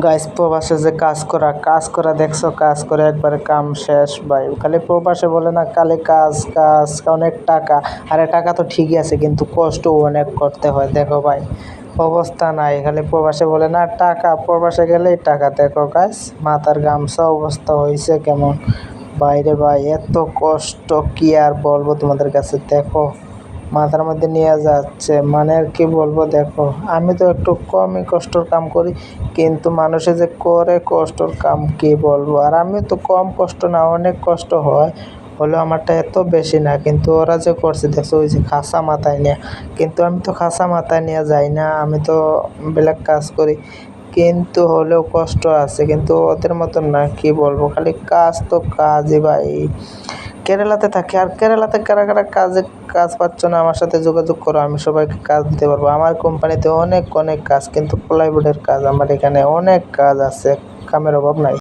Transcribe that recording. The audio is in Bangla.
গাইস প্রবাসে যে কাজ করা দেখছো, কাজ করে একবারে কাম শেষ ভাই। খালি প্রবাসে বলে না খালি কাজ কাজ, অনেক টাকা। আরে টাকা তো ঠিকই আছে কিন্তু কষ্ট অনেক করতে হয়। দেখো ভাই অবস্থা নাই, খালি প্রবাসে বলে না টাকা, প্রবাসে গেলেই টাকা। দেখো গাইস মাথার গামছা অবস্থা হয়েছে কেমন বাইরে ভাই, এত কষ্ট কি আর বলবো তোমাদের কাছে। দেখো মাথার মধ্যে নিয়ে যাচ্ছে, মানে আর কি বলবো। দেখো আমি তো একটু কমই কষ্টর কাম করি, কিন্তু মানুষে যে করে কষ্টর কাম কি বলবো। আর আমি তো কম কষ্ট না, অনেক কষ্ট হয়, হলেও আমারটা এত বেশি না। কিন্তু ওরা যে করছে দেখছো, ওই যে খাসা মাথায় নিয়ে, কিন্তু আমি তো খাসা মাথায় নিয়ে যাই না, আমি তো ব্ল্যাক কাজ করি। কিন্তু হলেও কষ্ট আছে, কিন্তু ওদের মতন না, কি বলবো। খালি কাজ তো কাজই ভাই। কেরালাতে থাকি, আর কেরালাতে কারা কারা কাজ পাচ্ছ না আমার সাথে যোগাযোগ করো, আমি সবাইকে কাজ দিতে পারবো। আমার কোম্পানিতে অনেক অনেক কাজ, কিন্তু প্লাইউডের কাজ। আমার এখানে অনেক কাজ আছে, কামের অভাব নাই।